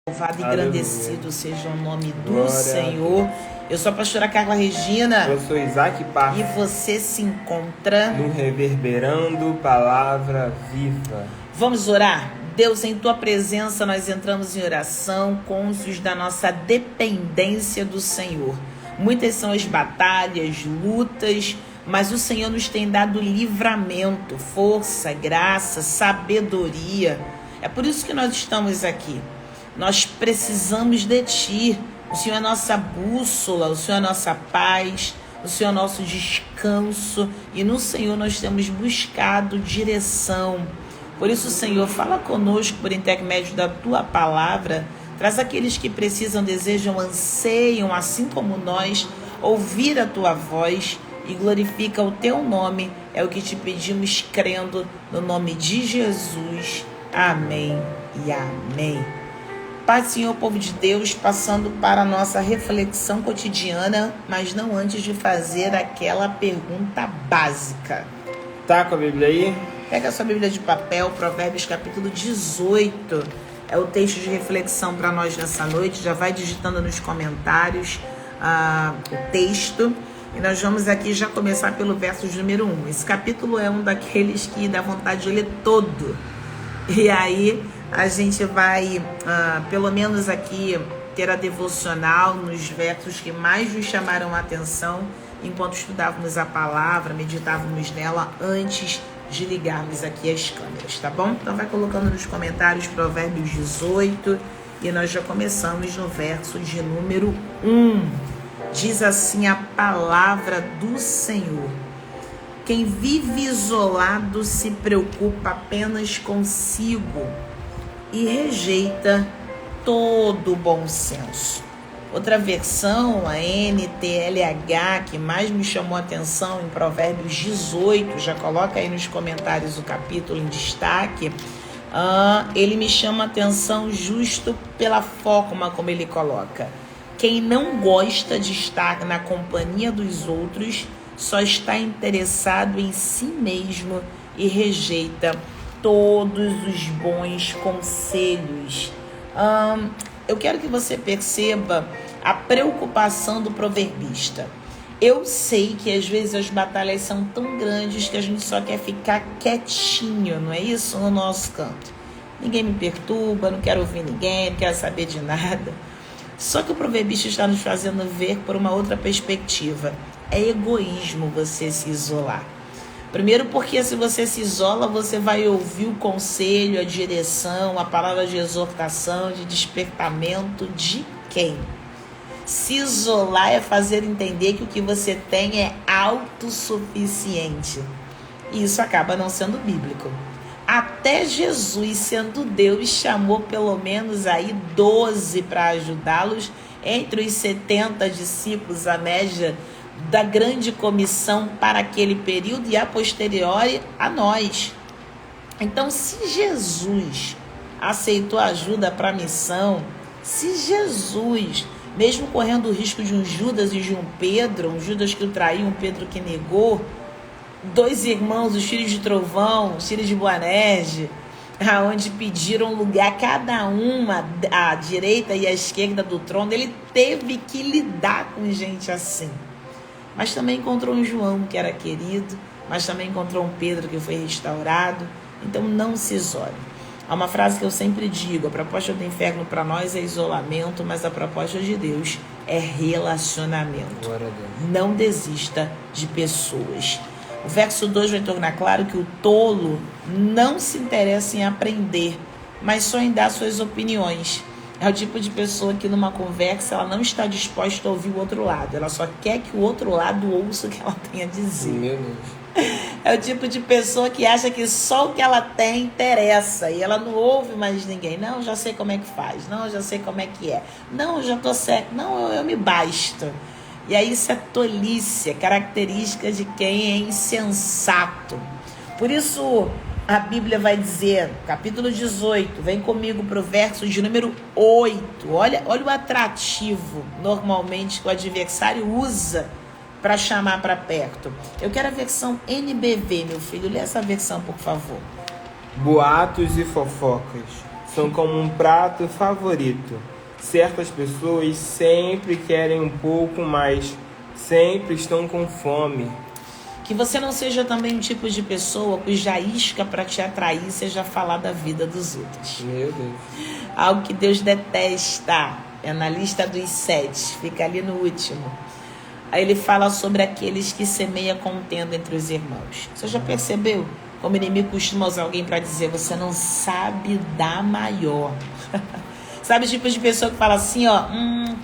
Louvado e engrandecido seja o nome do Glória Senhor. Eu sou a pastora Carla Regina. Eu sou Isaac Parra. E você se encontra no Reverberando Palavra Viva. Vamos orar? Deus, em Tua presença nós entramos em oração, cônscios da nossa dependência do Senhor. Muitas são as batalhas, lutas, mas o Senhor nos tem dado livramento, força, graça, sabedoria. É por isso que nós estamos aqui. Nós precisamos de Ti. O Senhor é nossa bússola, o Senhor é nossa paz, o Senhor é nosso descanso. E no Senhor nós temos buscado direção. Por isso, Senhor, fala conosco por intermédio da Tua palavra. Traz aqueles que precisam, desejam, anseiam, assim como nós, ouvir a Tua voz e glorifica o Teu nome. É o que te pedimos crendo no nome de Jesus. Amém e amém. Pai, Senhor, povo de Deus, passando para a nossa reflexão cotidiana, mas não antes de fazer aquela pergunta básica. Tá com a Bíblia aí? Pega a sua Bíblia de papel, Provérbios capítulo 18. É o texto de reflexão para nós nessa noite. Já vai digitando nos comentários o texto. E nós vamos aqui já começar pelo verso de número 1. Esse capítulo é um daqueles que dá vontade de ler todo. E aí a gente vai, pelo menos aqui, ter a devocional nos versos que mais nos chamaram a atenção enquanto estudávamos a palavra, meditávamos nela antes de ligarmos aqui as câmeras, tá bom? Então vai colocando nos comentários Provérbios 18 e nós já começamos no verso de número 1. Diz assim a palavra do Senhor: quem vive isolado se preocupa apenas consigo e rejeita todo o bom senso. Outra versão, a NTLH, que mais me chamou a atenção em Provérbios 18, já coloca aí nos comentários o capítulo em destaque, ele me chama a atenção justo pela forma como ele coloca. Quem não gosta de estar na companhia dos outros só está interessado em si mesmo e rejeita todos os bons conselhos. Eu quero que você perceba a preocupação do proverbista. Eu sei que às vezes as batalhas são tão grandes que a gente só quer ficar quietinho, não é isso? No nosso canto. Ninguém me perturba, não quero ouvir ninguém, não quero saber de nada. Só que o proverbista está nos fazendo ver por uma outra perspectiva. É egoísmo você se isolar. Primeiro porque se você se isola, você vai ouvir o conselho, a direção, a palavra de exortação, de despertamento de quem? Se isolar é fazer entender que o que você tem é autossuficiente. E isso acaba não sendo bíblico. Até Jesus, sendo Deus, chamou pelo menos aí 12 para ajudá-los, entre os 70 discípulos, a média da grande comissão para aquele período e a posteriori a nós. Então, se Jesus aceitou ajuda para a missão, se Jesus, mesmo correndo o risco de um Judas e de um Pedro, um Judas que o traiu, um Pedro que negou, dois irmãos, os filhos de Trovão, os filhos de Boanerges, aonde pediram lugar cada uma à direita e à esquerda do trono, ele teve que lidar com gente assim. Mas também encontrou um João que era querido, mas também encontrou um Pedro que foi restaurado. Então não se isole. Há uma frase que eu sempre digo: a proposta do inferno para nós é isolamento, mas a proposta de Deus é relacionamento. Não desista de pessoas. O verso 2 vai tornar claro que o tolo não se interessa em aprender, mas só em dar suas opiniões. É o tipo de pessoa que numa conversa ela não está disposta a ouvir o outro lado. Ela só quer que o outro lado ouça o que ela tem a dizer. Meu Deus. É o tipo de pessoa que acha que só o que ela tem interessa. E ela não ouve mais ninguém. Não, já sei como é que faz. Não, já sei como é que é. Não, já tô certo. Não, eu me basto. E aí isso é tolice, é característica de quem é insensato. Por isso a Bíblia vai dizer, capítulo 18, vem comigo para o verso de número 8. Olha o atrativo, normalmente, que o adversário usa para chamar para perto. Eu quero a versão NBV, meu filho. Lê essa versão, por favor. Boatos e fofocas são como um prato favorito. Certas pessoas sempre querem um pouco mais, sempre estão com fome. Que você não seja também um tipo de pessoa cuja isca para te atrair seja falar da vida dos outros. Meu Deus. Algo que Deus detesta. É na lista dos 7, fica ali no último. Aí ele fala sobre aqueles que semeiam contenda entre os irmãos. Você já percebeu como o inimigo costuma usar alguém para dizer: você não sabe dar maior? Sabe o tipo de pessoa que fala assim, ó,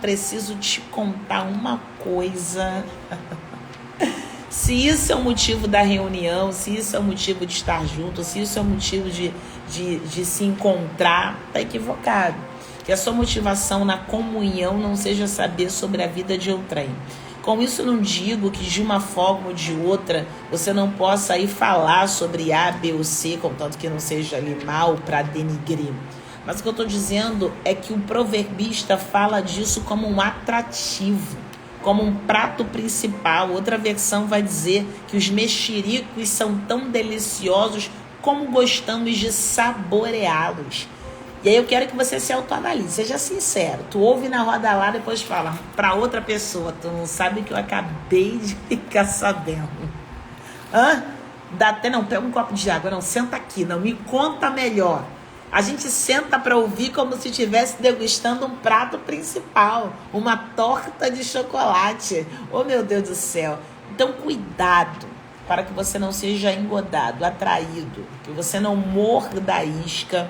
preciso te contar uma coisa. Se isso é o motivo da reunião, se isso é o motivo de estar junto, se isso é o motivo de se encontrar, tá equivocado. Que a sua motivação na comunhão não seja saber sobre a vida de outrem. Com isso não digo que de uma forma ou de outra você não possa ir falar sobre A, B ou C, contanto que não seja ali mal para denigrir. Mas o que eu estou dizendo é que o proverbista fala disso como um atrativo, como um prato principal. Outra versão vai dizer que os mexericos são tão deliciosos como gostamos de saboreá-los. E aí eu quero que você se autoanalise, seja sincero. Tu ouve na roda lá, depois fala para outra pessoa: tu não sabe o que eu acabei de ficar sabendo. Dá até, não, pega um copo de água, não, senta aqui, não, me conta melhor. A gente senta para ouvir como se estivesse degustando um prato principal, uma torta de chocolate. Oh, meu Deus do céu. Então, cuidado para que você não seja engodado, atraído, que você não morda a isca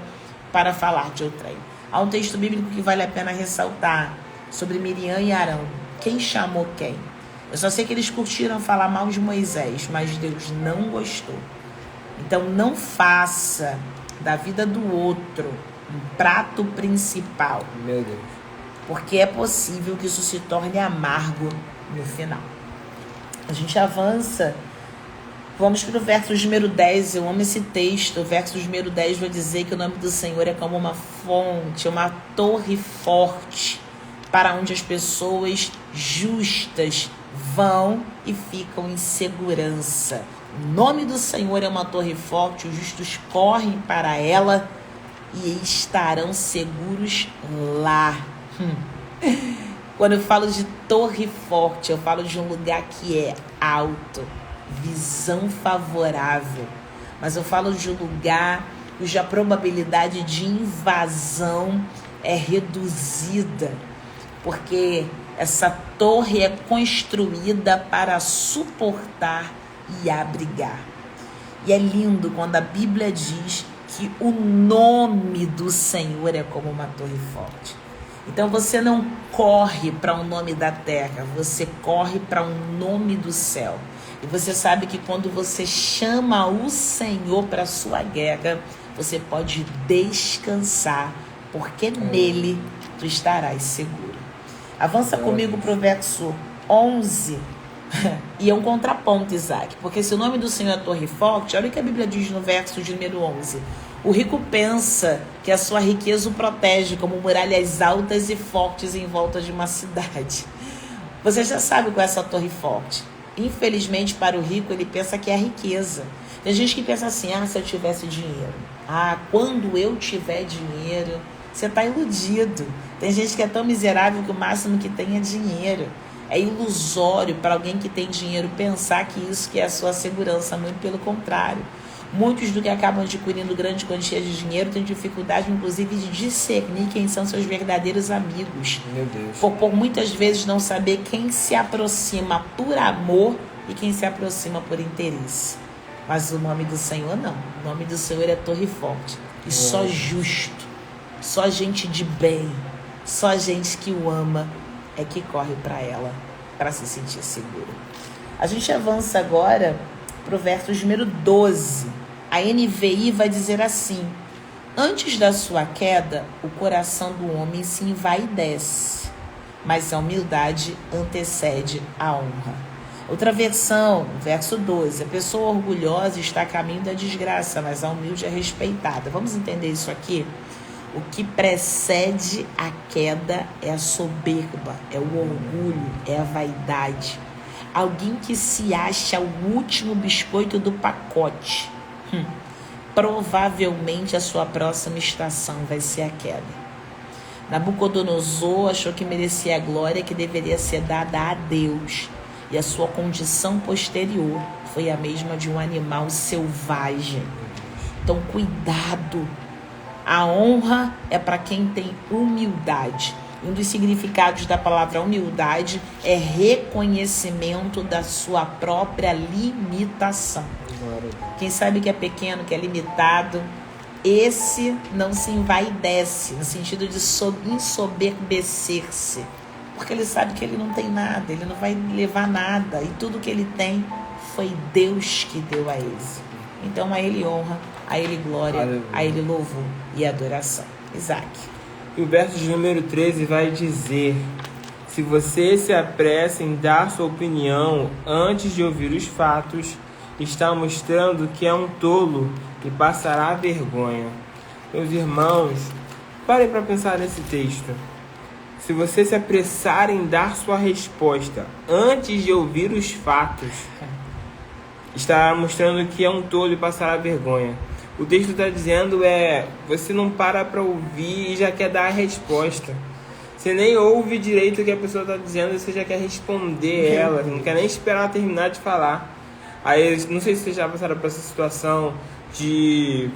para falar de outrem. Há um texto bíblico que vale a pena ressaltar sobre Miriam e Arão. Quem chamou quem? Eu só sei que eles curtiram falar mal de Moisés, mas Deus não gostou. Então, não faça da vida do outro um prato principal. Meu Deus. Porque é possível que isso se torne amargo no final. A gente avança. Vamos para o verso número 10. Eu amo esse texto. O verso número 10 vai dizer que o nome do Senhor é como uma fonte, uma torre forte, para onde as pessoas justas vão e ficam em segurança. O nome do Senhor é uma torre forte, os justos correm para ela e estarão seguros lá. Quando eu falo de torre forte, eu falo de um lugar que é alto, visão favorável. Mas eu falo de um lugar cuja probabilidade de invasão é reduzida, porque essa torre é construída para suportar e abrigar. E é lindo quando a Bíblia diz que o nome do Senhor é como uma torre forte. Então você não corre para um nome da terra, você corre para um nome do céu. E você sabe que quando você chama o Senhor para a sua guerra, você pode descansar, porque nele tu estarás seguro. Avança comigo para o verso 11. E é um contraponto, Isaac, porque se o nome do Senhor é torre forte, olha o que a Bíblia diz no verso de número 11. O rico pensa que a sua riqueza o protege como muralhas altas e fortes em volta de uma cidade. Você já sabe qual é essa torre forte. Infelizmente, para o rico, ele pensa que é a riqueza. Tem gente que pensa assim: se eu tivesse dinheiro. Quando eu tiver dinheiro. Você está iludido. Tem gente que é tão miserável que o máximo que tem é dinheiro. É ilusório para alguém que tem dinheiro pensar que isso que é a sua segurança. Muito pelo contrário. Muitos do que acabam adquirindo grande quantia de dinheiro têm dificuldade, inclusive, de discernir quem são seus verdadeiros amigos. Meu Deus. Por muitas vezes não saber quem se aproxima por amor e quem se aproxima por interesse. Mas o nome do Senhor não. O nome do Senhor é torre forte. E só justo, só gente de bem, só gente que o ama é que corre para ela, para se sentir seguro. A gente avança agora para o verso número 12. A NVI vai dizer assim: antes da sua queda, o coração do homem se envaidece, mas a humildade antecede a honra. Outra versão, verso 12: a pessoa orgulhosa está a caminho da desgraça, mas a humilde é respeitada. Vamos entender isso aqui? O que precede a queda é a soberba, é o orgulho, é a vaidade. Alguém que se acha o último biscoito do pacote. provavelmente a sua próxima estação vai ser a queda. Nabucodonosor achou que merecia a glória que deveria ser dada a Deus, e a sua condição posterior foi a mesma de um animal selvagem. Então, cuidado. A honra é para quem tem humildade. Um dos significados da palavra humildade é reconhecimento da sua própria limitação. Quem sabe que é pequeno, que é limitado, esse não se envaidece, no sentido de ensoberbecer-se. Porque ele sabe que ele não tem nada, ele não vai levar nada. E tudo que ele tem foi Deus que deu a ele. Então a ele honra, a ele glória, aleluia, a ele louvor e adoração. Isaac. E o verso de número 13 vai dizer: se você se apressa em dar sua opinião antes de ouvir os fatos, está mostrando que é um tolo e passará vergonha. Meus irmãos, parem para pensar nesse texto. Se você se apressar em dar sua resposta antes de ouvir os fatos, está mostrando que é um tolo e passará vergonha. O texto está dizendo você não para ouvir e já quer dar a resposta. Você nem ouve direito o que a pessoa está dizendo e você já quer responder ela, não quer nem esperar ela terminar de falar. Aí, não sei se vocês já passaram por essa situação de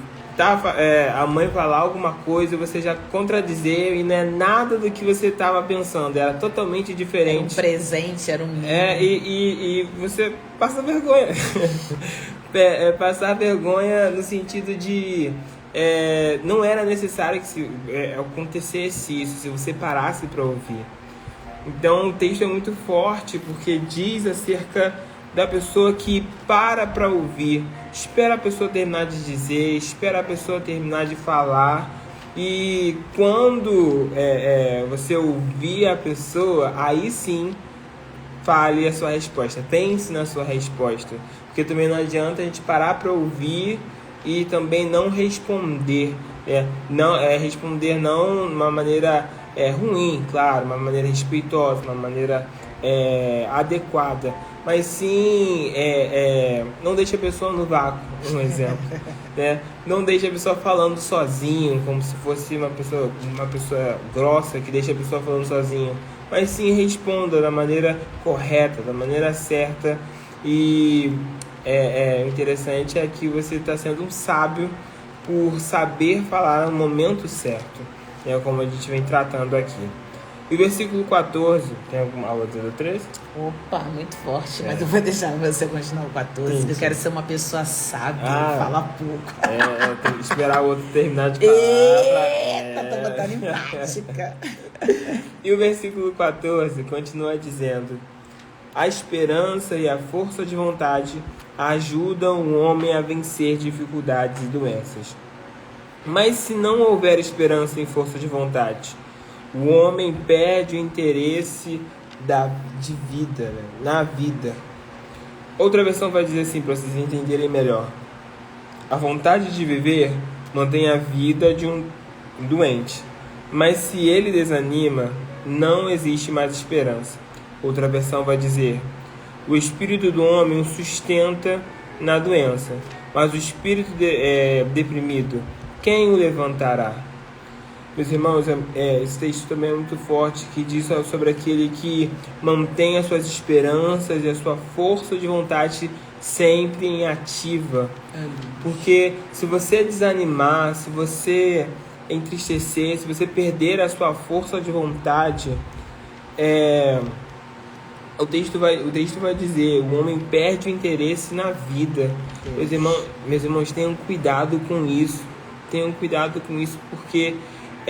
a mãe falar alguma coisa e você já contradizer e não é nada do que você estava pensando, era totalmente diferente. Era um presente, era um... E você passa vergonha. Passar vergonha no sentido de... não era necessário que acontecesse isso, se você parasse para ouvir. Então o texto é muito forte porque diz acerca da pessoa que para ouvir, espera a pessoa terminar de dizer, espera a pessoa terminar de falar, e quando você ouvir a pessoa, aí sim fale a sua resposta, pense na sua resposta, porque também não adianta a gente parar para ouvir e também não responder, responder não de uma maneira ruim, claro, uma maneira respeitosa, uma maneira adequada, mas sim não deixe a pessoa no vácuo, um exemplo, né? Não deixe a pessoa falando sozinho, como se fosse uma pessoa grossa que deixa a pessoa falando sozinho, mas sim responda da maneira correta, da maneira certa. E interessante é que você está sendo um sábio por saber falar no momento certo, né? Como a gente vem tratando aqui. E o versículo 14, tem alguma aula do 13? Opa, muito forte, mas eu vou deixar você continuar o 14, sim. Eu quero ser uma pessoa sábia, falar pouco. Tem que esperar o outro terminar de falar. Tô botando em prática. E o versículo 14 continua dizendo: a esperança e a força de vontade ajudam o homem a vencer dificuldades e doenças. Mas se não houver esperança e força de vontade, o homem perde o interesse de vida, né? Na vida. Outra versão vai dizer assim, para vocês entenderem melhor: a vontade de viver mantém a vida de um doente, mas se ele desanima, não existe mais esperança. Outra versão vai dizer: o espírito do homem o sustenta na doença, mas o espírito deprimido, quem o levantará? Meus irmãos, esse texto também é muito forte, que diz sobre aquele que mantém as suas esperanças e a sua força de vontade sempre em ativa. Porque se você desanimar, se você entristecer, se você perder a sua força de vontade, o texto vai dizer: o homem perde o interesse na vida. Meus irmãos, tenham cuidado com isso. Tenham cuidado com isso, porque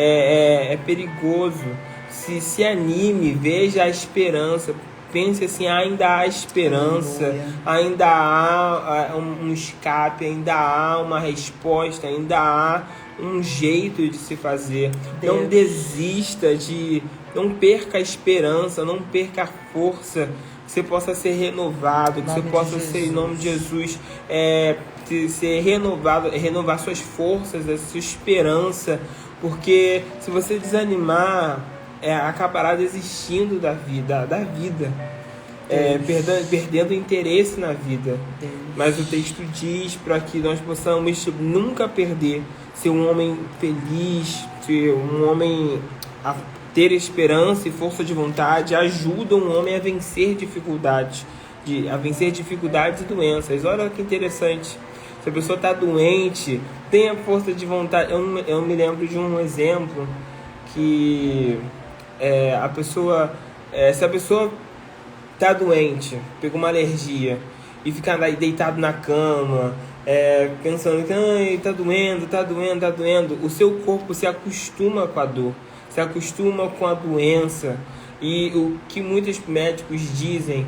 é perigoso. Se anime, veja a esperança. Pense assim: ainda há esperança, ainda há um escape, ainda há uma resposta, ainda há um jeito de se fazer. Deus. Não desista não perca a esperança, não perca a força, que você possa ser renovado, que você possa ser, em nome de Jesus, ser renovado, renovar suas forças, a sua esperança, porque se você desanimar, acabará desistindo da vida. perdendo interesse na vida. Deus. Mas o texto diz para que nós possamos nunca perder, ser um homem feliz, ser um homem a ter esperança e força de vontade, ajuda um homem a vencer dificuldades, e doenças. Olha que interessante. Se a pessoa está doente, tenha força de vontade. Eu me lembro de um exemplo que se a pessoa está doente, pegou uma alergia e fica deitado na cama, pensando que tá doendo, o seu corpo se acostuma com a dor, se acostuma com a doença. E o que muitos médicos dizem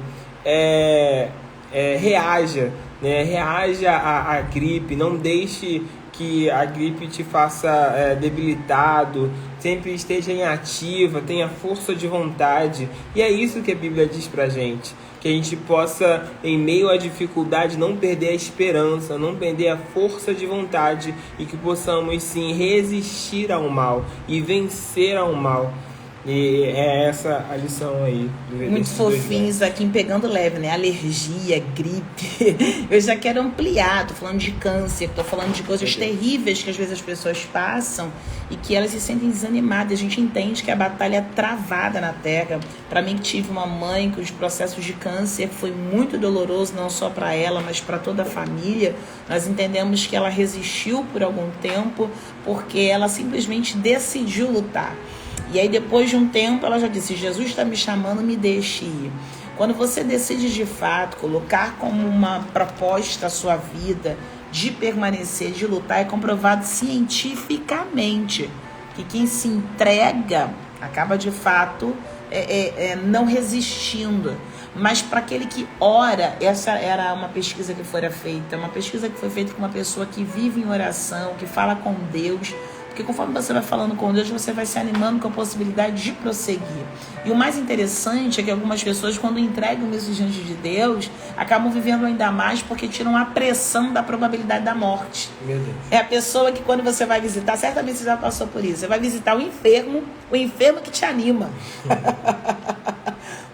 reaja, né? Reaja à gripe, não deixe que a gripe te faça debilitado, sempre esteja em ativa, tenha força de vontade. E é isso que a Bíblia diz pra gente, que a gente possa, em meio à dificuldade, não perder a esperança, não perder a força de vontade, e que possamos sim resistir ao mal e vencer ao mal. E é essa a lição aí. Muitos fofinhos aqui pegando leve, né? Alergia, gripe. Eu já quero ampliar, tô falando de câncer, tô falando de coisas terríveis que às vezes as pessoas passam e que elas se sentem desanimadas. A gente entende que a batalha é travada na terra. Para mim, que tive uma mãe cujos processos de câncer foi muito doloroso, não só para ela, mas para toda a família. Nós entendemos que ela resistiu por algum tempo porque ela simplesmente decidiu lutar. E aí, depois de um tempo, ela já disse: Jesus está me chamando, me deixe ir. Quando você decide de fato colocar como uma proposta a sua vida de permanecer, de lutar, é comprovado cientificamente que quem se entrega acaba de fato não resistindo. Mas para aquele que ora, essa era uma pesquisa que foi feita com uma pessoa que vive em oração, que fala com Deus. Porque conforme você vai falando com Deus, você vai se animando com a possibilidade de prosseguir. E o mais interessante é que algumas pessoas, quando entregam isso diante de Deus, acabam vivendo ainda mais porque tiram a pressão da probabilidade da morte. Meu Deus. É a pessoa que, quando você vai visitar, certamente você já passou por isso, você vai visitar o enfermo que te anima.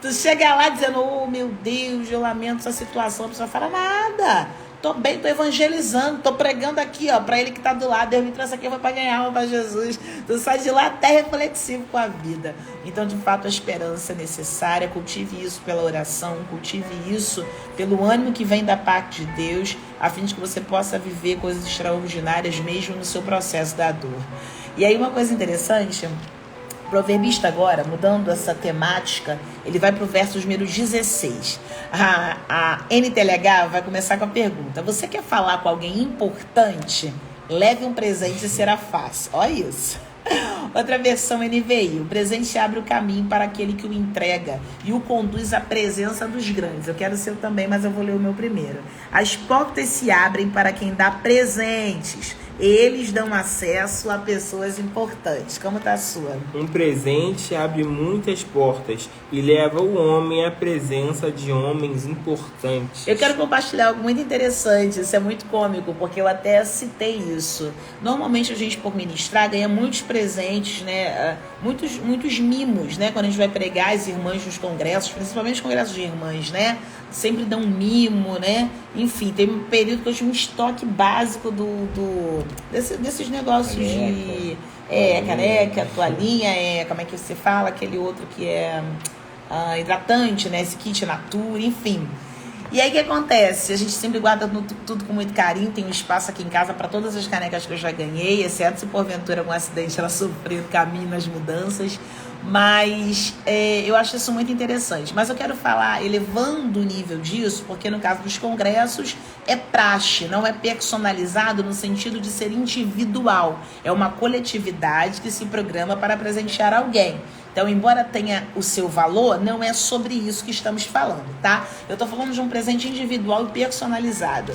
Tu chega lá dizendo: oh meu Deus, eu lamento essa situação. A pessoa fala: nada, tô bem, tô evangelizando, tô pregando aqui, ó, pra ele que tá do lado. Deus me trouxe aqui pra ganhar alma pra Jesus. Tu sai de lá até reflexivo com a vida. Então, de fato, a esperança é necessária. Cultive isso pela oração, cultive isso pelo ânimo que vem da parte de Deus, a fim de que você possa viver coisas extraordinárias mesmo no seu processo da dor. E aí, uma coisa interessante, o proverbista agora, mudando essa temática, ele vai para o verso número 16. A NTLH vai começar com a pergunta: você quer falar com alguém importante? Leve um presente e será fácil. Olha isso. Outra versão NVI: o presente abre o caminho para aquele que o entrega e o conduz à presença dos grandes. Eu quero ser eu também, mas eu vou ler o meu primeiro. As portas se abrem para quem dá presentes. Eles dão acesso a pessoas importantes. Como tá a sua? Um presente abre muitas portas e leva o homem à presença de homens importantes. Eu quero compartilhar algo muito interessante. Isso é muito cômico, porque eu até citei isso. Normalmente a gente, por ministrar, ganha muitos presentes, né? Muitos mimos, né? Quando a gente vai pregar as irmãs nos congressos, principalmente os congressos de irmãs, né? Sempre dão um mimo, né? Enfim, tem um período que eu tinha um estoque básico desses negócios de caneca, toalhinha, como é que você fala? Aquele outro que é hidratante, né? Esse kit Natura, enfim. E aí o que acontece? A gente sempre guarda tudo com muito carinho, tem um espaço aqui em casa para todas as canecas que eu já ganhei, exceto se porventura algum acidente ela sofreu no caminho nas mudanças. Mas eu acho isso muito interessante. Mas eu quero falar, elevando o nível disso, porque no caso dos congressos é praxe, não é personalizado no sentido de ser individual. É uma coletividade que se programa para presentear alguém. Então, embora tenha o seu valor, não é sobre isso que estamos falando, tá? Eu tô falando de um presente individual e personalizado.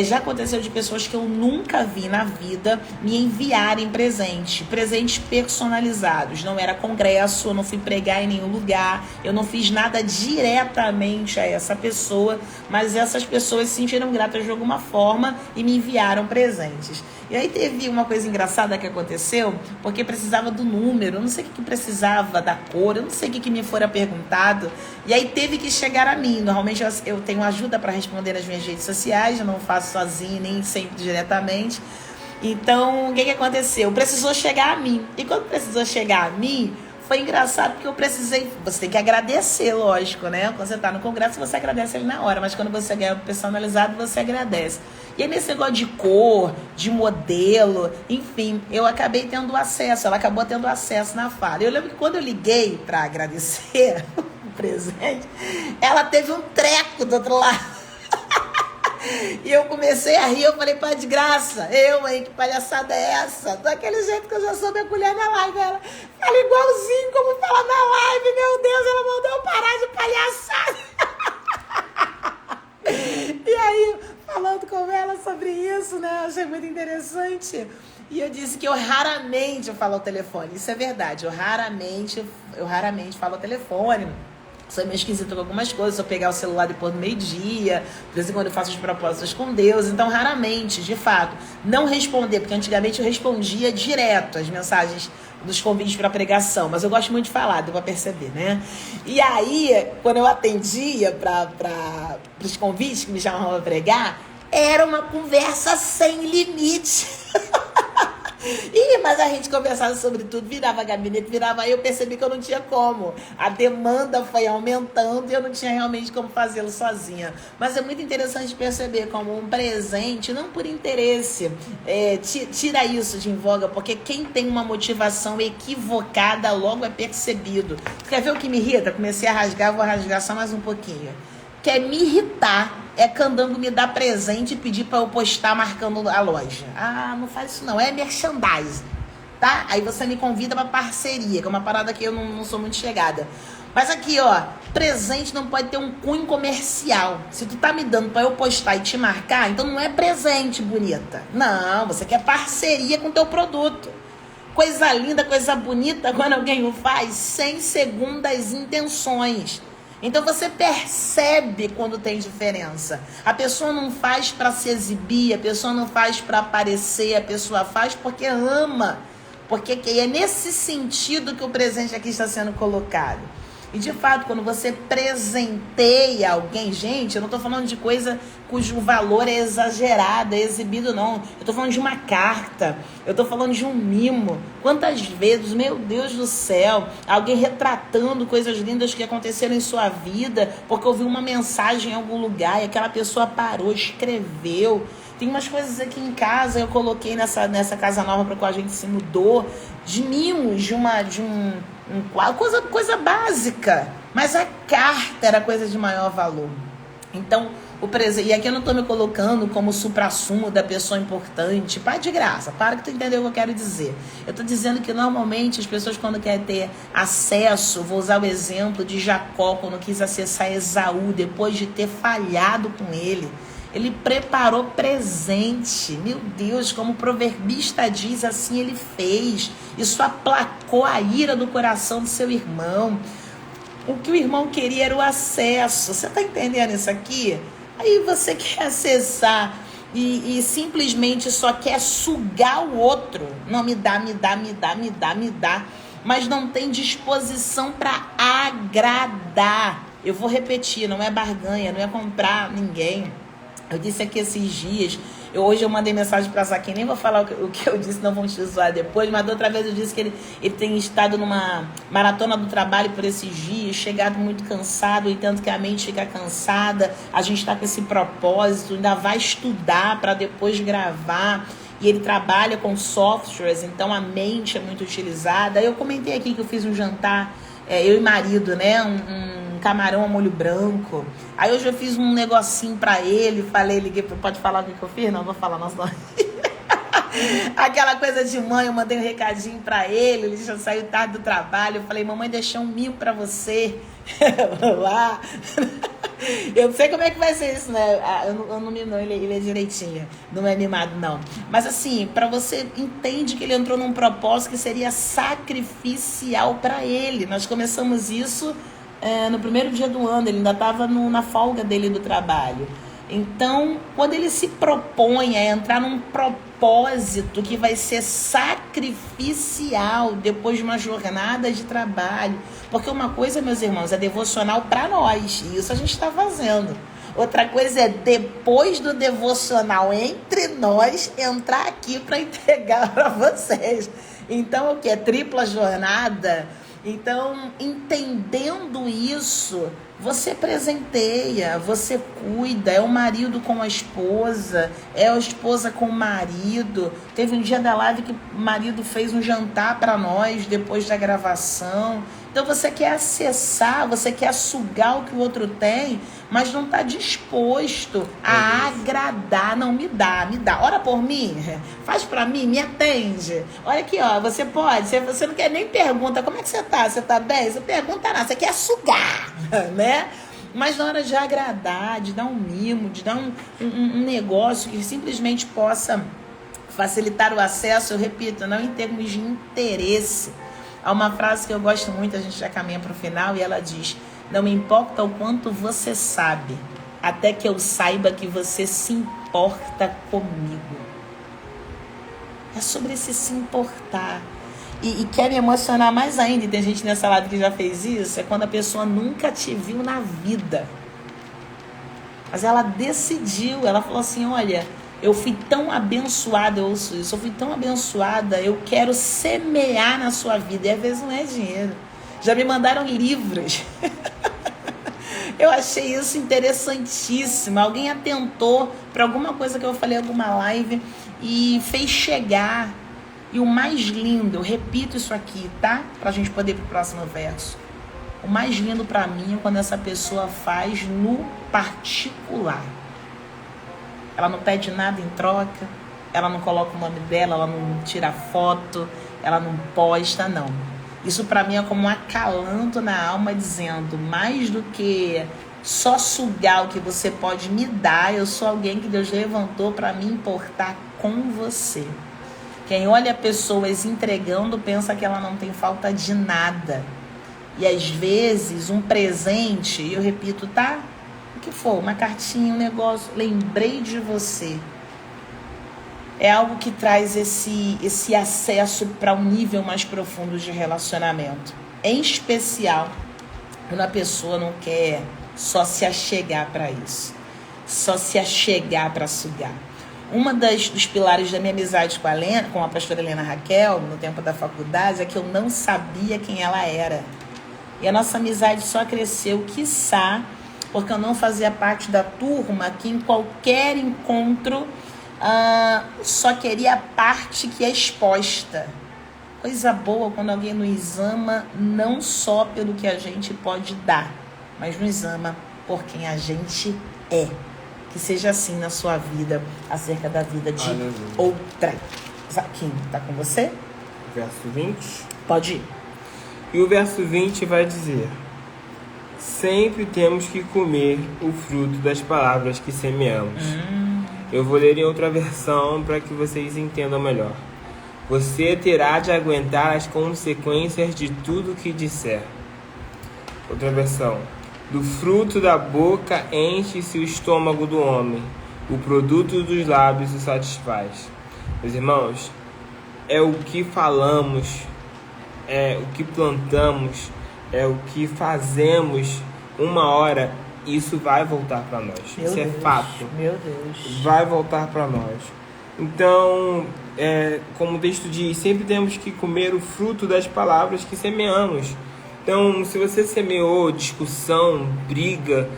Já aconteceu de pessoas que eu nunca vi na vida me enviarem presentes personalizados. Não era congresso, eu não fui pregar em nenhum lugar, eu não fiz nada diretamente a essa pessoa, mas essas pessoas se sentiram gratas de alguma forma e me enviaram presentes. E aí teve uma coisa engraçada que aconteceu, porque precisava do número, eu não sei o que precisava, causa da cor, eu não sei o que me fora perguntado. E aí teve que chegar a mim. Normalmente eu tenho ajuda para responder nas minhas redes sociais, eu não faço sozinha, nem sempre diretamente. Então, o que aconteceu? Precisou chegar a mim. E quando precisou chegar a mim, foi engraçado porque eu precisei... Você tem que agradecer, lógico, né? Quando você está no congresso, você agradece ele na hora. Mas quando você ganha personalizado, você agradece. E aí, nesse negócio de cor, de modelo, enfim, eu acabei tendo acesso. Ela acabou tendo acesso na fala. Eu lembro que quando eu liguei para agradecer o presente, ela teve um treco do outro lado. E eu comecei a rir, eu falei, pá, de graça, hein, que palhaçada é essa? Daquele jeito que eu já sou mergulhar na live. Ela fala igualzinho como fala na live, meu Deus, ela mandou eu parar de palhaçada. E aí, falando com ela sobre isso, né, eu achei muito interessante. E eu disse que eu raramente falo ao telefone, isso é verdade, eu raramente falo ao telefone. Sou meio esquisita com algumas coisas, se eu pegar o celular depois do meio-dia, de vez em quando eu faço os propósitos com Deus, então raramente, de fato, não responder, porque antigamente eu respondia direto as mensagens dos convites para pregação, mas eu gosto muito de falar, deu para perceber, né? E aí, quando eu atendia para os convites que me chamavam para pregar, era uma conversa sem limite. Mas a gente conversava sobre tudo, virava gabinete, aí eu percebi que eu não tinha como. A demanda foi aumentando e eu não tinha realmente como fazê-lo sozinha. Mas é muito interessante perceber como um presente, não por interesse, tira isso de em voga, porque quem tem uma motivação equivocada logo é percebido. Quer ver o que me irrita? Comecei a rasgar, vou rasgar só mais um pouquinho. Quer me irritar é Candango me dar presente e pedir para eu postar marcando a loja. Ah, não faz isso não, é merchandising, tá? Aí você me convida para parceria, que é uma parada que eu não sou muito chegada. Mas aqui, ó, presente não pode ter um cunho comercial. Se tu tá me dando para eu postar e te marcar, então não é presente, bonita. Não, você quer parceria com o teu produto. Coisa linda, coisa bonita, quando alguém o faz sem segundas intenções. Então você percebe quando tem diferença. A pessoa não faz para se exibir, a pessoa não faz para aparecer, a pessoa faz porque ama. Porque é nesse sentido que o presente aqui está sendo colocado. E de fato, quando você presenteia alguém, gente, eu não estou falando de coisa cujo valor é exagerado, é exibido, não. Eu estou falando de uma carta, eu estou falando de um mimo. Quantas vezes, meu Deus do céu, alguém retratando coisas lindas que aconteceram em sua vida, porque ouviu uma mensagem em algum lugar e aquela pessoa parou, escreveu. Tem umas coisas aqui em casa, eu coloquei nessa casa nova para qual a gente se mudou, de mimos, de um coisa básica, mas a carta era coisa de maior valor. Então, o presente, e aqui eu não estou me colocando como suprassumo da pessoa importante, pá, de graça, para que tu entendeu o que eu quero dizer. Eu estou dizendo que normalmente as pessoas, quando querem ter acesso, vou usar o exemplo de Jacó, quando quis acessar Esaú, depois de ter falhado com ele preparou presente. Meu Deus, como o proverbista diz, assim ele fez. Isso aplacou a ira do coração do seu irmão. O que o irmão queria era o acesso. Você está entendendo isso aqui? Aí você quer acessar e simplesmente só quer sugar o outro. Não, me dá. Mas não tem disposição para agradar. Eu vou repetir, não é barganha, não é comprar ninguém. Eu disse aqui esses dias, hoje eu mandei mensagem para Zaquim, nem vou falar o que eu disse, não vão te zoar depois, mas da outra vez eu disse que ele tem estado numa maratona do trabalho por esses dias, chegado muito cansado, e tanto que a mente fica cansada, a gente está com esse propósito, ainda vai estudar para depois gravar, e ele trabalha com softwares, então a mente é muito utilizada. Eu comentei aqui que eu fiz um jantar, eu e marido, né, um camarão a molho branco. Aí hoje eu fiz um negocinho pra ele, liguei, pode falar o que eu fiz? Não, vou falar, nossa, não. Aquela coisa de mãe, eu mandei um recadinho pra ele já saiu tarde do trabalho, eu falei, mamãe deixou 1.000 pra você. Lá. Eu não sei como é que vai ser isso, né? Eu não me não, ele é direitinho, não é mimado, não. Mas assim, pra você entende que ele entrou num propósito que seria sacrificial pra ele. Nós começamos isso no primeiro dia do ano, ele ainda estava na folga dele do trabalho. Então, quando ele se propõe a entrar num propósito que vai ser sacrificial depois de uma jornada de trabalho, porque uma coisa, meus irmãos, é devocional para nós, e isso a gente está fazendo. Outra coisa é, depois do devocional entre nós, entrar aqui para entregar para vocês. Então, o que é tripla jornada? Então, entendendo isso, você presenteia, você cuida, é o marido com a esposa, é a esposa com o marido. Teve um dia da live que o marido fez um jantar para nós depois da gravação. Então você quer acessar, você quer sugar o que o outro tem, mas não está disposto a agradar. Não, me dá. Ora por mim, faz para mim, me atende. Olha aqui, ó, você pode, você não quer nem pergunta, como é que você tá? Você tá bem? Você pergunta nada, você quer sugar, né? Mas na hora de agradar, de dar um mimo, de dar um negócio que simplesmente possa facilitar o acesso, eu repito, não em termos de interesse. Há uma frase que eu gosto muito, a gente já caminha para o final, e ela diz: não me importa o quanto você sabe, até que eu saiba que você se importa comigo. É sobre esse se importar. E quer me emocionar mais ainda, e tem gente nessa live que já fez isso, é quando a pessoa nunca te viu na vida. Mas ela decidiu, ela falou assim, olha, eu fui tão abençoada, eu ouço isso, eu fui tão abençoada, eu quero semear na sua vida. E às vezes não é dinheiro. Já me mandaram livros. Eu achei isso interessantíssimo. Alguém atentou para alguma coisa que eu falei em alguma live e fez chegar. E o mais lindo, eu repito isso aqui, tá? Pra gente poder ir pro próximo verso. O mais lindo para mim é quando essa pessoa faz no particular. Ela não pede nada em troca, ela não coloca o nome dela, ela não tira foto, ela não posta, não. Isso para mim é como um acalanto na alma, dizendo, mais do que só sugar o que você pode me dar, eu sou alguém que Deus levantou para me importar com você. Quem olha pessoas entregando pensa que ela não tem falta de nada. E às vezes um presente, e eu repito, tá? O que for, uma cartinha, um negócio, lembrei de você. É algo que traz esse acesso para um nível mais profundo de relacionamento. Em especial, quando a pessoa não quer só se achegar para isso. Só se achegar para sugar. Uma dos pilares da minha amizade com a pastora Helena Raquel, no tempo da faculdade, é que eu não sabia quem ela era. E a nossa amizade só cresceu, quiçá, porque eu não fazia parte da turma que em qualquer encontro só queria a parte que é exposta. Coisa boa quando alguém nos ama, não só pelo que a gente pode dar, mas nos ama por quem a gente é. Que seja assim na sua vida, acerca da vida de outra. Kim, tá com você? Verso 20. Pode ir. E o verso 20 vai dizer: sempre temos que comer o fruto das palavras que semeamos. Eu vou ler em outra versão para que vocês entendam melhor. Você terá de aguentar as consequências de tudo que disser. Outra versão. Do fruto da boca enche-se o estômago do homem, o produto dos lábios o satisfaz. Meus irmãos, é o que falamos, é o que plantamos, é o que fazemos, uma hora isso vai voltar para nós. Isso é fato. Meu Deus. Vai voltar para nós. Então, como o texto diz, sempre temos que comer o fruto das palavras que semeamos. Então, se você semeou discussão, briga,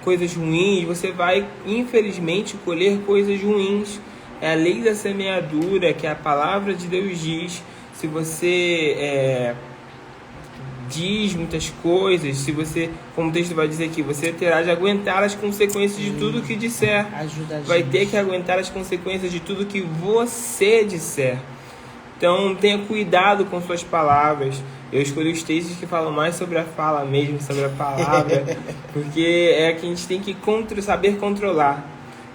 coisas ruins, você vai, infelizmente, colher coisas ruins. É a lei da semeadura, que a palavra de Deus diz. Se você diz muitas coisas, se você, como o texto vai dizer aqui, você terá de aguentar as consequências de tudo que disser. Vai ter que aguentar as consequências de tudo que você disser. Então, tenha cuidado com suas palavras. Eu escolhi os textos que falam mais sobre a fala mesmo, sobre a palavra, porque é que a gente tem que saber controlar,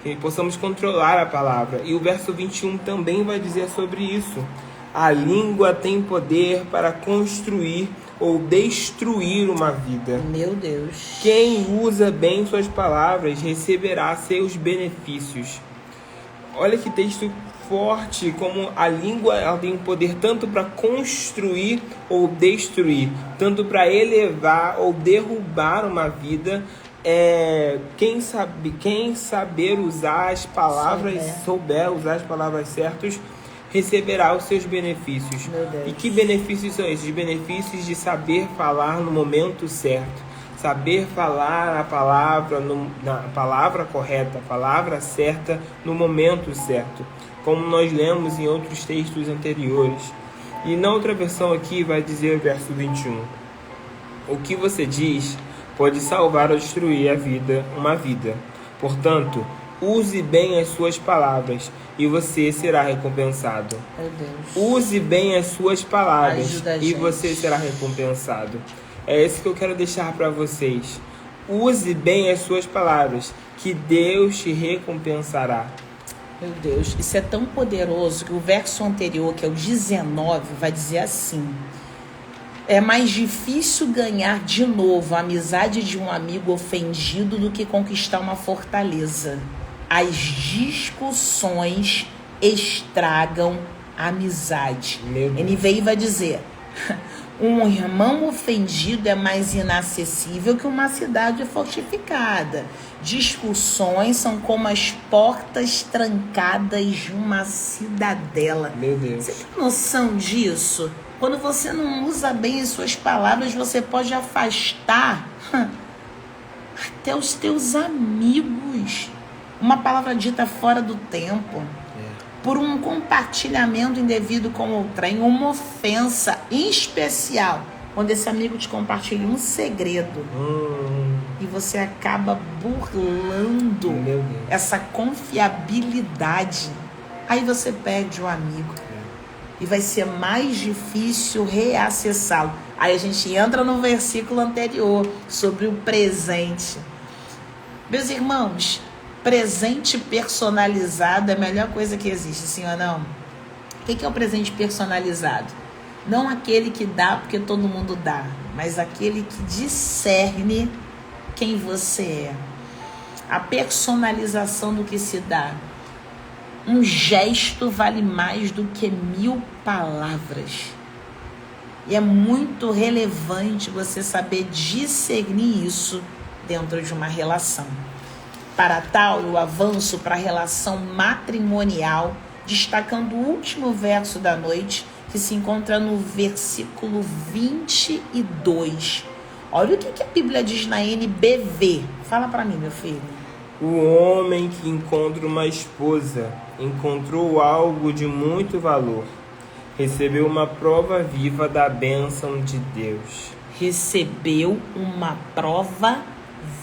que possamos controlar a palavra. E o verso 21 também vai dizer sobre isso. A língua tem poder para construir ou destruir uma vida. Meu Deus. Quem usa bem suas palavras receberá seus benefícios. Olha que texto forte, como a língua ela tem um poder tanto para construir ou destruir, tanto para elevar ou derrubar uma vida. Quem saber usar as palavras, souber usar as palavras certas, receberá os seus benefícios. E que benefícios são esses? Benefícios de saber falar no momento certo, saber falar a palavra, na palavra correta, a palavra certa no momento certo, como nós lemos em outros textos anteriores. E na outra versão aqui vai dizer o verso 21. O que você diz pode salvar ou destruir uma vida. Portanto, use bem as suas palavras e você será recompensado. Meu Deus. Use bem as suas palavras e gente. você será recompensado. É isso que eu quero deixar para vocês. Use bem as suas palavras, que Deus te recompensará. Meu Deus, isso é tão poderoso que o verso anterior, que é o 19, vai dizer assim: é mais difícil ganhar de novo a amizade de um amigo ofendido do que conquistar uma fortaleza. As discussões estragam a amizade. NVI vai dizer: um irmão ofendido é mais inacessível que uma cidade fortificada. Discussões são como as portas trancadas de uma cidadela. Meu Deus. Você tem noção disso? Quando você não usa bem as suas palavras, você pode afastar até os teus amigos. Uma palavra dita fora do tempo. Por um compartilhamento indevido com outrem, uma ofensa, em especial quando esse amigo te compartilha um segredo e você acaba burlando essa confiabilidade, aí você perde o amigo e vai ser mais difícil reacessá-lo. Aí a gente entra no versículo anterior sobre o presente. Meus irmãos, presente personalizado é a melhor coisa que existe, sim ou não? O que é o presente personalizado? Não aquele que dá porque todo mundo dá, mas aquele que discerne quem você é. A personalização do que se dá. Um gesto vale mais do que 1000 palavras. E é muito relevante você saber discernir isso dentro de uma relação. Para tal, eu avanço para a relação matrimonial, destacando o último verso da noite, que se encontra no versículo 22. Olha o que a Bíblia diz na NBV. Fala para mim, meu filho. O homem que encontra uma esposa encontrou algo de muito valor. Recebeu uma prova viva da bênção de Deus. Recebeu uma prova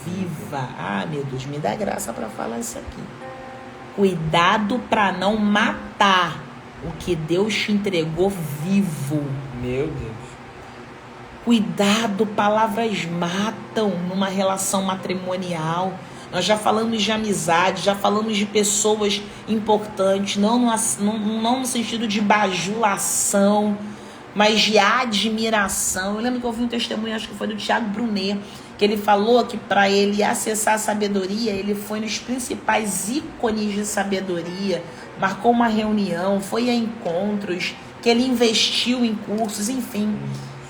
viva. Ah, meu Deus, me dá graça para falar isso aqui. Cuidado para não matar o que Deus te entregou vivo. Meu Deus. Cuidado, palavras matam numa relação matrimonial. Nós já falamos de amizade, já falamos de pessoas importantes, não no sentido de bajulação, mas de admiração. Eu lembro que eu ouvi um testemunho, acho que foi do Tiago Brunet, que ele falou que para ele acessar a sabedoria, ele foi nos principais ícones de sabedoria, marcou uma reunião, foi a encontros, que ele investiu em cursos, enfim.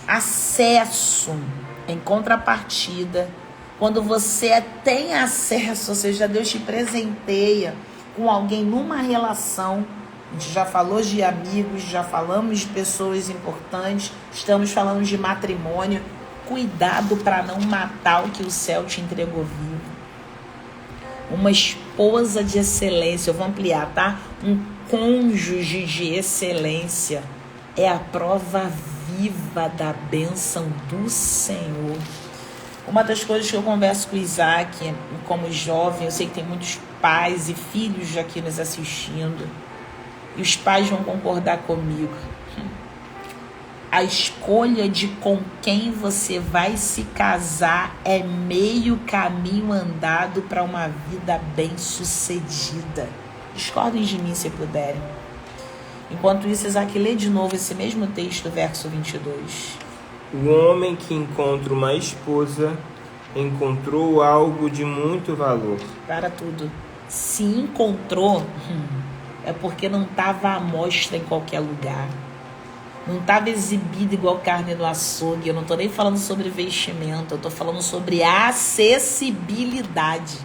Acesso em contrapartida. Quando você tem acesso, ou seja, Deus te presenteia com alguém numa relação. A gente já falou de amigos, já falamos de pessoas importantes, estamos falando de matrimônio. Cuidado para não matar o que o céu te entregou vivo. Uma esposa de excelência, eu vou ampliar, tá? Um cônjuge de excelência é a prova viva da bênção do Senhor. Uma das coisas que eu converso com o Isaac, como jovem, eu sei que tem muitos pais e filhos aqui nos assistindo, e os pais vão concordar comigo. A escolha de com quem você vai se casar é meio caminho andado para uma vida bem-sucedida. Discordem de mim se puderem. Enquanto isso, Isaac lê de novo esse mesmo texto, verso 22. O homem que encontra uma esposa encontrou algo de muito valor. Para tudo. Se encontrou, é porque não estava à mostra em qualquer lugar. Não estava exibido igual carne no açougue. Eu não estou nem falando sobre vestimento. Eu estou falando sobre acessibilidade.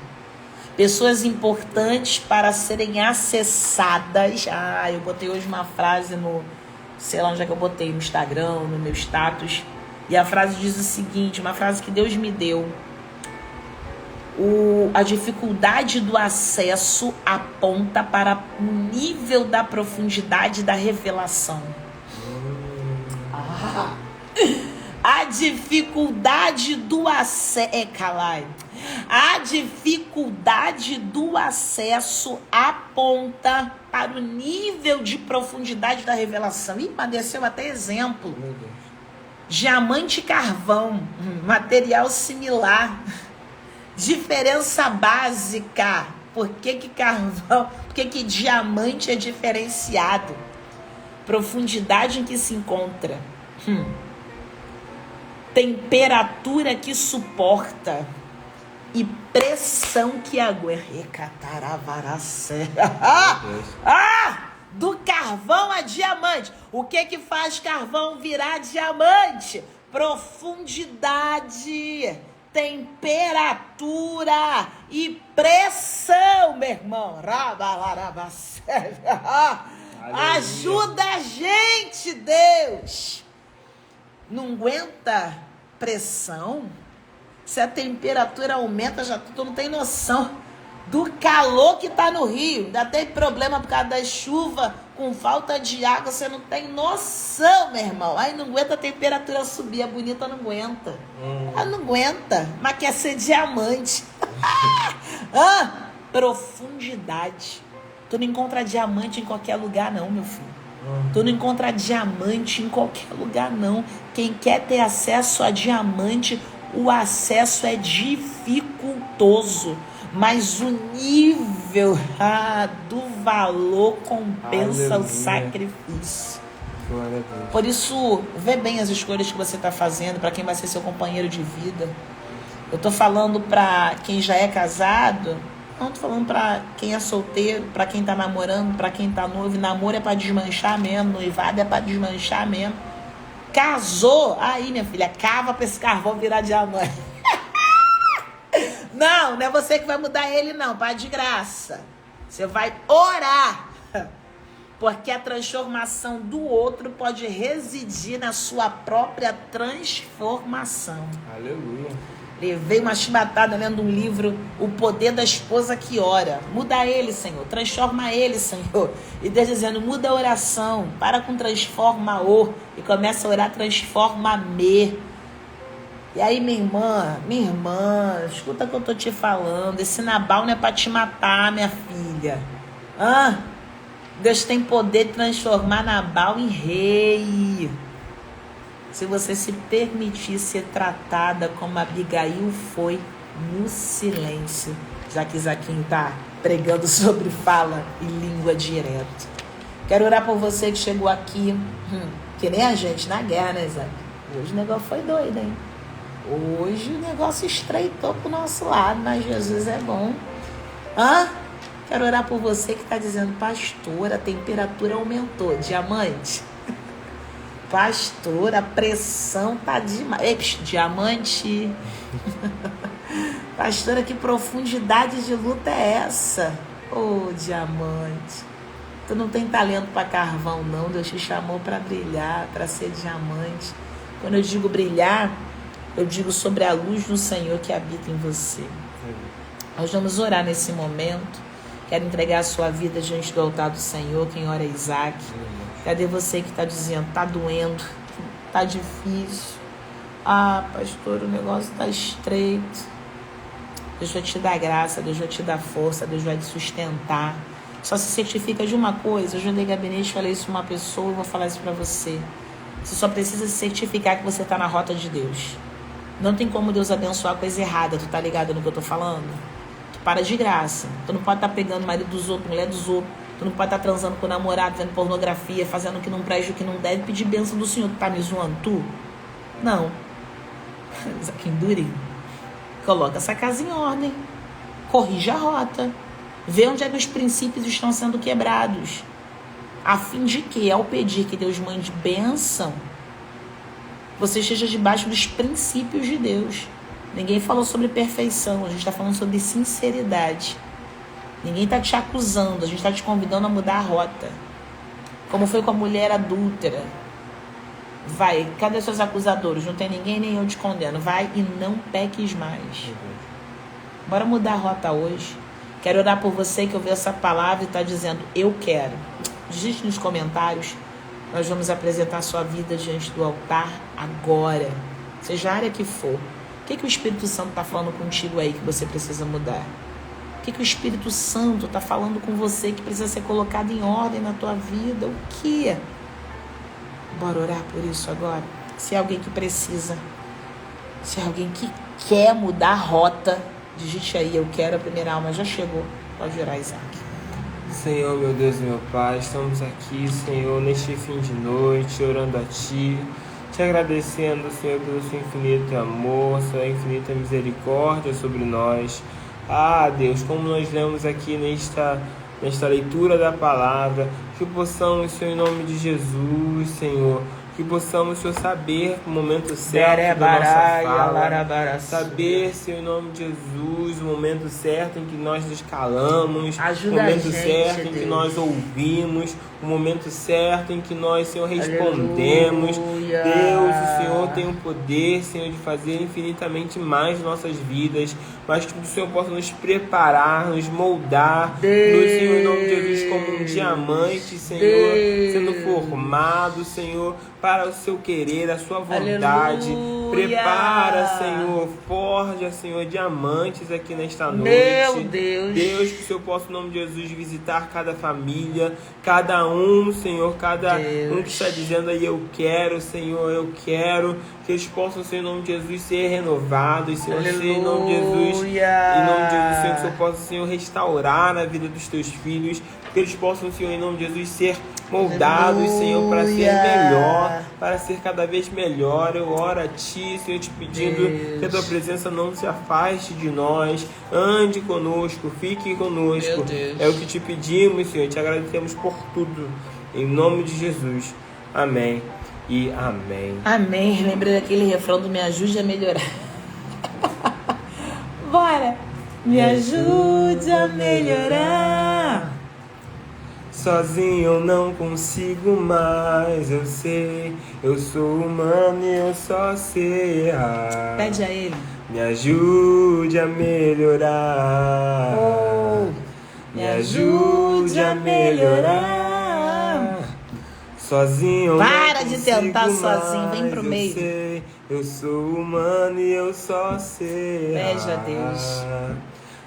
Pessoas importantes para serem acessadas. Eu botei hoje uma frase no... Sei lá onde é que eu botei. No Instagram, no meu status. E a frase diz o seguinte. Uma frase que Deus me deu. A dificuldade do acesso aponta para o nível da profundidade da revelação. A dificuldade do acesso... A dificuldade do acesso aponta para o nível de profundidade da revelação. Ih, mas desceu até exemplo. Diamante e carvão. Material similar. Diferença básica. Por que carvão? Por que diamante é diferenciado? Profundidade em que se encontra. Temperatura que suporta. E pressão que aguenta. Do carvão a diamante. O que faz carvão virar diamante? Profundidade, temperatura e pressão, meu irmão. Ajuda a gente, Deus. Não aguenta pressão? Se a temperatura aumenta, tu não tem noção do calor que tá no Rio. Ainda tem problema por causa da chuva, com falta de água, você não tem noção, meu irmão. Aí não aguenta a temperatura subir, a bonita não aguenta. Ela não aguenta, mas quer ser diamante. Profundidade. Tu não encontra diamante em qualquer lugar não, meu filho. Tu não encontra diamante em qualquer lugar não. Quem quer ter acesso a diamante, o acesso é dificultoso, mas o nível do valor compensa o sacrifício. Por isso, vê bem as escolhas que você está fazendo para quem vai ser seu companheiro de vida. Eu estou falando para quem já é casado, não estou falando para quem é solteiro, para quem está namorando, para quem está noivo. Namoro é para desmanchar mesmo, noivado é para desmanchar mesmo. Casou, aí minha filha, cava para esse carvão virar diamante. Não é você que vai mudar ele não, para de graça. Você vai orar, porque a transformação do outro pode residir na sua própria transformação. Aleluia. Levei uma chibatada lendo um livro, O Poder da Esposa que Ora. Muda ele, Senhor. Transforma ele, Senhor. E Deus dizendo, muda a oração. Para com transforma-o. E começa a orar, transforma-me. E aí, minha irmã, escuta o que eu tô te falando. Esse Nabal não é para te matar, minha filha. Deus tem poder de transformar Nabal em rei. Se você se permitir ser tratada como Abigail foi no silêncio. Já que Zaquinho está pregando sobre fala e língua direto. Quero orar por você que chegou aqui, que nem a gente na guerra, né, Zaquinho? Hoje o negócio foi doido, hein? Hoje o negócio estreitou pro nosso lado, mas Jesus é bom. Quero orar por você que está dizendo, pastor, a temperatura aumentou. Diamante. Pastor, a pressão tá demais. Diamante. Pastora, que profundidade de luta é essa? Diamante. Tu não tem talento para carvão, não. Deus te chamou para brilhar, para ser diamante. Quando eu digo brilhar, eu digo sobre a luz do Senhor que habita em você. Nós vamos orar nesse momento. Quero entregar a sua vida diante do altar do Senhor. Quem ora é Isaac. Cadê você que está dizendo, tá doendo, tá difícil? Pastor, o negócio tá estreito. Deus vai te dar graça, Deus vai te dar força, Deus vai te sustentar. Só se certifica de uma coisa. Eu já dei gabinete, falei isso para uma pessoa, eu vou falar isso para você. Você só precisa se certificar que você tá na rota de Deus. Não tem como Deus abençoar a coisa errada, tu tá ligado no que eu tô falando? Tu para de graça. Tu não pode estar pegando o marido dos outros, mulher dos outros. Tu não pode estar transando com o namorado, vendo pornografia, fazendo o que não presta, o que não deve, pedir bênção do Senhor. Tu tá me zoando, tu? Não. Zaquinduri, coloca essa casa em ordem. Corrija a rota. Vê onde é que os princípios estão sendo quebrados. A fim de que, ao pedir que Deus mande bênção, você esteja debaixo dos princípios de Deus. Ninguém falou sobre perfeição, a gente está falando sobre sinceridade. Ninguém está te acusando, a gente está te convidando a mudar a rota. Como foi com a mulher adúltera. Vai, cadê seus acusadores? Não tem ninguém, nem eu te condeno. Vai e não peques mais. Bora mudar a rota hoje. Quero orar por você que ouviu essa palavra e está dizendo, eu quero. Digite nos comentários. Nós vamos apresentar a sua vida diante do altar agora. Seja a área que for. O que o Espírito Santo está falando contigo aí que você precisa mudar? O que o Espírito Santo está falando com você que precisa ser colocado em ordem na tua vida? O que? Bora orar por isso agora. Se é alguém que precisa, se é alguém que quer mudar a rota, digite aí, eu quero, a primeira alma já chegou. Pode orar, Isaac. Senhor, meu Deus e meu Pai, estamos aqui, Senhor, neste fim de noite, orando a Ti, te agradecendo, Senhor, pelo Seu infinito amor, Sua infinita misericórdia sobre nós. Ah, Deus, como nós lemos aqui nesta leitura da palavra, que possamos, Senhor, em nome de Jesus, Senhor, que possamos, Senhor, saber o momento certo da nossa fala, saber, Senhor, em nome de Jesus, o momento certo em que nós nos calamos, o momento certo em que nós ouvimos, o momento certo em que nós, Senhor, respondemos. Aleluia. Deus, o Senhor tem o poder, Senhor, de fazer infinitamente mais nossas vidas, mas que o Senhor possa nos preparar, nos moldar, no Senhor, em nome de Jesus, como um diamante, Senhor, sendo formado, Senhor, para o seu querer, a sua vontade. Aleluia. Prepara, Senhor, forja, Senhor, diamantes aqui nesta noite. Meu Deus. Deus, que o Senhor possa, em nome de Jesus, visitar cada família, cada um, Senhor, cada um que está dizendo aí, eu quero, Senhor, eu quero. Que eles possam, Senhor, em nome de Jesus, ser renovados, Senhor, em nome de Jesus, em nome de Jesus, Senhor, que o Senhor possa, Senhor, restaurar a vida dos teus filhos, que eles possam, Senhor, em nome de Jesus, ser moldados, Senhor, para ser melhor, para ser cada vez melhor. Eu oro a Ti, Senhor, te pedindo que a Tua presença não se afaste de nós, ande conosco, fique conosco. É o que te pedimos, Senhor, te agradecemos por tudo, em nome de Jesus. Amém e amém. Amém. Lembrei daquele refrão do Me Ajude a Melhorar. Bora! Me ajude a melhorar. Sozinho eu não consigo mais, eu sei, eu sou humano e eu só sei errar. Pede a Ele. Me ajude a melhorar. Me ajude a melhorar. Sozinho eu Para não de tentar consigo sozinho, mais, vem pro meio. Eu sei, eu sou humano e eu só sei errar. Pede a Deus.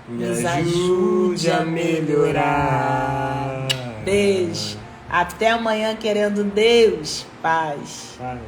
Me Nos ajude a melhorar. Beijo. Até amanhã, querendo Deus. Paz. Paz.